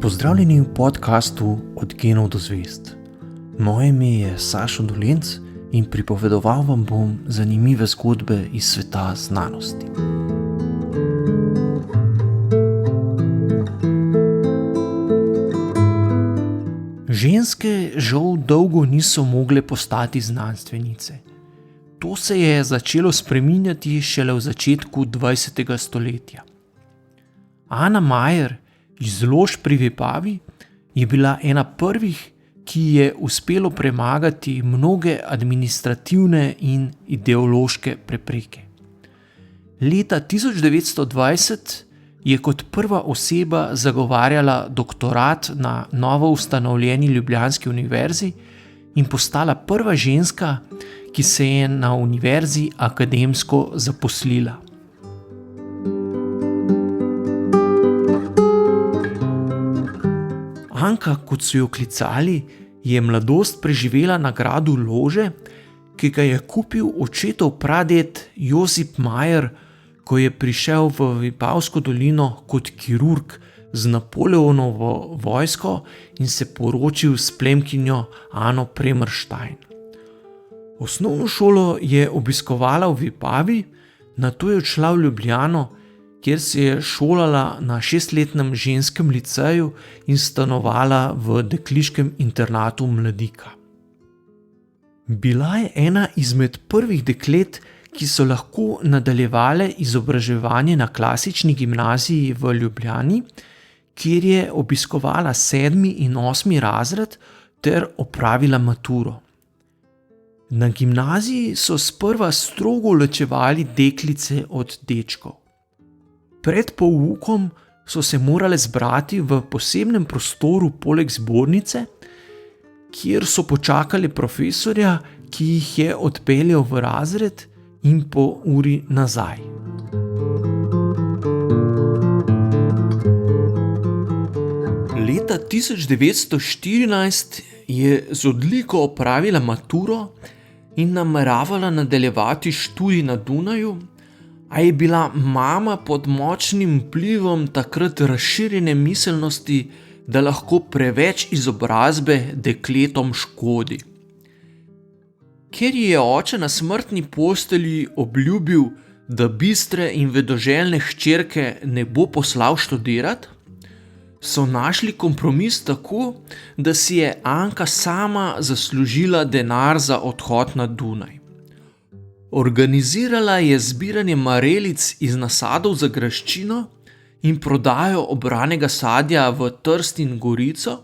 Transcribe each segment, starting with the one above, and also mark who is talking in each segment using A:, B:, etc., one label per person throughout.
A: Pozdravljeni v podkastu Od genov do zvezd. Moje ime je Sašo Dolenc in pripovedoval vam bom zanimive zgodbe iz sveta znanosti. Ženske žal dolgo niso mogle postati znanstvenice. To se je začelo spreminjati šele v začetku 20. stoletja. Anna Meyer iz Lož pri Vipavi je bila ena prvih, ki je uspelo premagati mnoge administrativne in ideološke prepreke. Leta 1920 je kot prva oseba zagovarjala doktorat na novo ustanovljeni ljubljanski univerzi in postala prva ženska, ki se je na univerzi akademsko zaposlila. Anka, kot so jo klicali, je mladost preživela na gradu Lože, ki ga je kupil očetov praded Josip Meyer, ko je prišel v Vipavsko dolino kot kirurg z Napoleonovo vojsko in se poročil s plemkinjo Ano Premerstein. Osnovno šolo je obiskovala v Vipavi, nato je odšla v Ljubljano, kjer se je šolala na 6-letnem ženskem liceju in stanovala v dekliškem internatu Mladika. Bila je ena izmed prvih deklet, ki so lahko nadaljevale izobraževanje na klasični gimnaziji v Ljubljani, kjer je obiskovala 7. in 8. razred ter opravila maturo. Na gimnaziji so sprva strogo ločevali deklice od dečkov. Pred poukom so se morale zbrati v posebnem prostoru poleg zbornice, kjer so počakali profesorja, ki jih je odpeljal v razred in po uri nazaj. Leta 1914 je z odliko opravila maturo in nameravala nadaljevati študij na Dunaju, a je bila mama pod močnim vplivom takrat razširjene miselnosti, da lahko preveč izobrazbe dekletom škodi. Ker ji je oče na smrtni postelji obljubil, da bistre in vedoželjne hčerke ne bo poslal študirat, so našli kompromis tako, da si je Anka sama zaslužila denar za odhod na Dunaj. Organizirala je zbiranje marelic iz nasadov za graščino in prodajo obranega sadja v Trst in Gorico,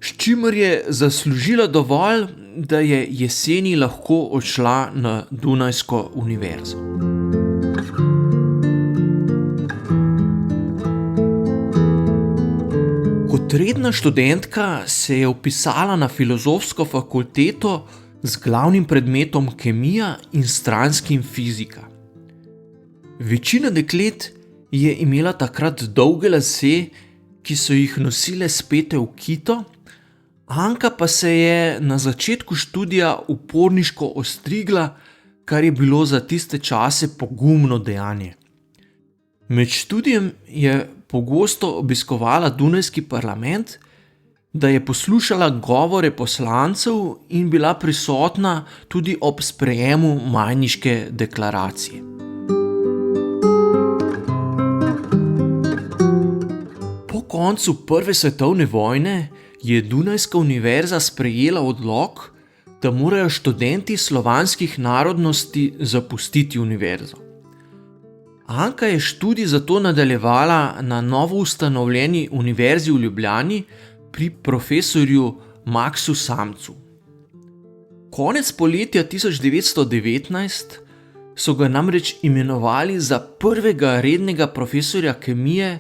A: s čimer je zaslužila dovolj, da je jeseni lahko odšla na Dunajsko univerzo. Kot redna študentka se je vpisala na filozofsko fakulteto z glavnim predmetom kemija in stranskim fizika. Večina deklet je imela takrat dolge lase, ki so jih nosile spete v kito, Anka pa se je na začetku študija uporniško ostrigla, kar je bilo za tiste čase pogumno dejanje. Med študijem je pogosto obiskovala Dunajski parlament, da je poslušala govore poslancev in bila prisotna tudi ob sprejemu Majniške deklaracije. Po koncu Prve svetovne vojne je Dunajska univerza sprejela odlok, da morajo študenti slovanskih narodnosti zapustiti univerzo. Anka je študij zato nadaljevala na novo ustanovljeni univerzi v Ljubljani pri profesorju Maksu Samcu. Konec poletja 1919 so ga namreč imenovali za prvega rednega profesorja kemije,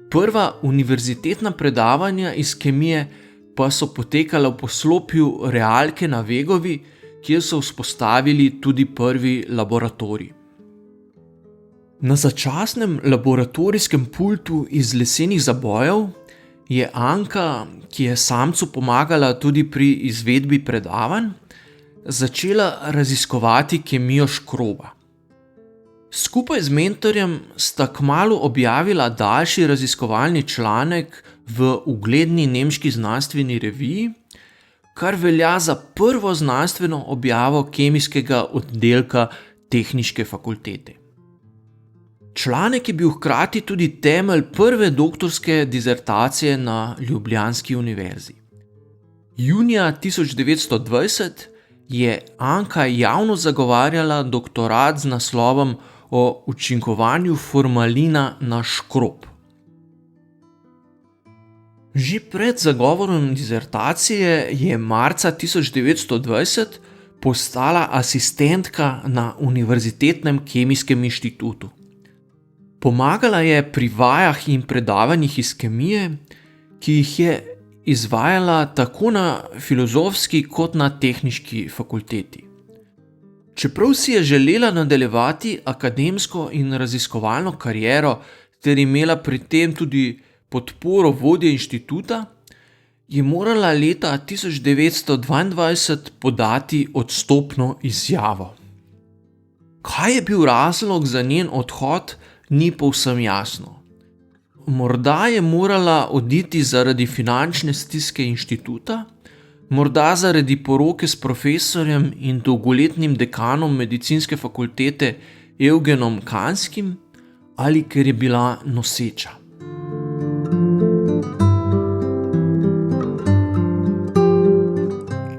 A: prva univerzitetna predavanja iz kemije pa so potekala v poslopju Realke na Vegovi, kjer so vzpostavili tudi prvi laboratorij. Na začasnem laboratorijskem pultu iz lesenih zabojev je Anka, ki je Samcu pomagala tudi pri izvedbi predavanj, začela raziskovati kemijo škroba. Skupaj z mentorjem sta kmalu objavila daljši raziskovalni članek v ugledni nemški znanstveni reviji, kar velja za prvo znanstveno objavo kemijskega oddelka Tehniške fakultete. Članek je bil hkrati tudi temelj prve doktorske disertacije na ljubljanski univerzi. Junija 1920 je Anka javno zagovarjala doktorat z naslovom o učinkovanju formalina na škrob. Že pred zagovorom disertacije je marca 1920 postala asistentka na Univerzitetnem kemijskem inštitutu. Pomagala je pri vajah in predavanjih iz kemije, ki jih je izvajala tako na filozofski kot na tehniški fakulteti. Čeprav si je želela nadaljevati akademsko in raziskovalno kariero ter imela pri tem tudi podporo vodje inštituta, je morala leta 1922 podati odstopno izjavo. Kaj je bil razlog za njen odhod, ni povsem jasno. Morda je morala oditi zaradi finančne stiske inštituta, morda zaradi poroke s profesorjem in dolgoletnim dekanom medicinske fakultete Eugenom Kanskim ali ker je bila noseča.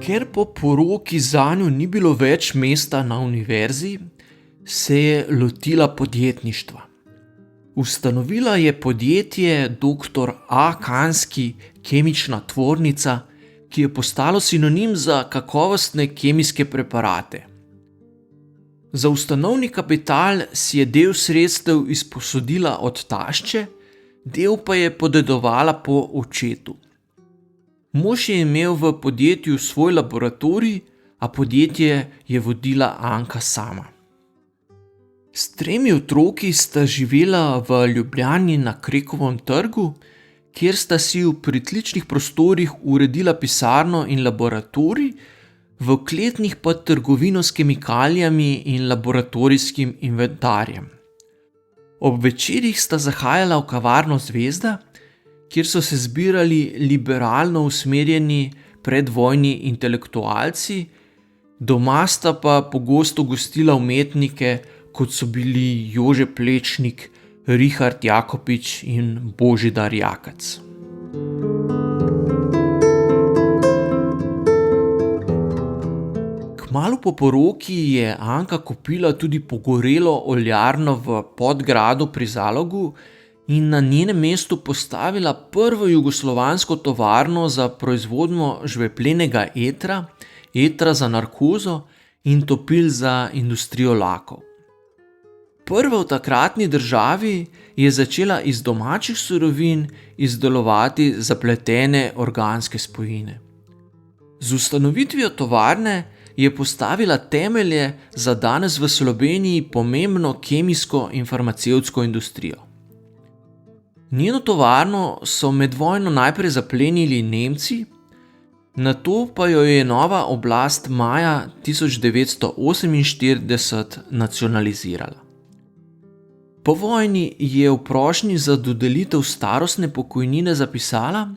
A: Ker po poroki zanjo ni bilo več mesta na univerzi, se je lotila podjetništva. Ustanovila je podjetje Dr. A. Kanski kemična tvornica, ki je postalo sinonim za kakovostne kemijske preparate. Za ustanovni kapital si je del sredstev izposodila od tašče, del pa je podedovala po očetu. Mož je imel v podjetju svoj laboratorij, a podjetje je vodila Anka sama. S 3 otroki sta živela v Ljubljani na Krekovem trgu, kjer sta si v pritličnih prostorih uredila pisarno in laboratorij, v kletnih pa trgovino s kemikalijami in laboratorijskim inventarjem. Ob večerih sta zahajala v kavarno Zvezda, kjer so se zbirali liberalno usmerjeni predvojni intelektualci, doma sta pa pogosto gostila umetnike, kot so bili Jože Plečnik, Richard Jakopič in Božidar Jakac. Kmalu po poroki je Anka kupila tudi pogorelo oljarno v Podgradu pri Zalogu in na njenem mestu postavila prvo jugoslovansko tovarno za proizvodnjo žveplenega etra, etra za narkozo in topil za industrijo lakov. Prva v takratni državi je začela iz domačih surovin izdelovati zapletene organske spojine. Z ustanovitvijo tovarne je postavila temelje za danes v Sloveniji pomembno kemijsko in farmacevtsko industrijo. Njeno tovarno so med vojno najprej zaplenili Nemci, nato pa jo je nova oblast maja 1948 nacionalizirala. Po vojni je v prošnji za dodelitev starostne pokojnine zapisala,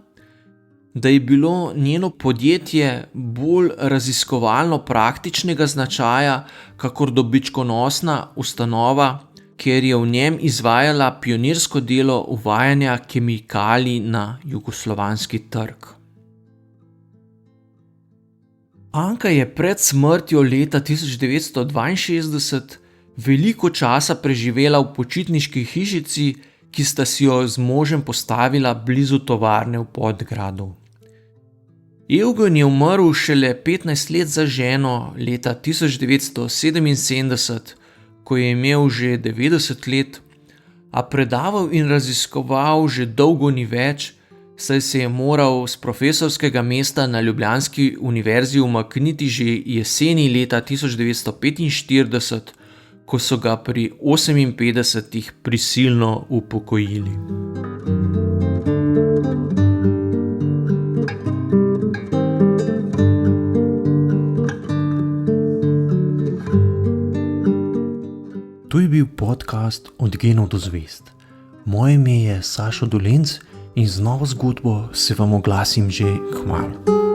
A: da je bilo njeno podjetje bolj raziskovalno-praktičnega značaja, kakor dobičkonosna ustanova, ker je v njem izvajala pionirsko delo uvajanja kemikalij na jugoslovanski trg. Anka je pred smrtjo leta 1962 veliko časa preživela v počitniški hišici, ki sta si jo z možem postavila blizu tovarne v Podgradu. Eugen je umrl šele 15 let za ženo leta 1977, ko je imel že 90 let, a predaval in raziskoval že dolgo ni več, saj se je moral z profesorskega mesta na ljubljanski univerzi umakniti že jeseni leta 1945, ko so ga pri 58 prisilno upokojili. To je bil podcast Od genov do zvezd. Moje ime je Sašo Dolenc in z novo zgodbo se vam oglasim že kmalu.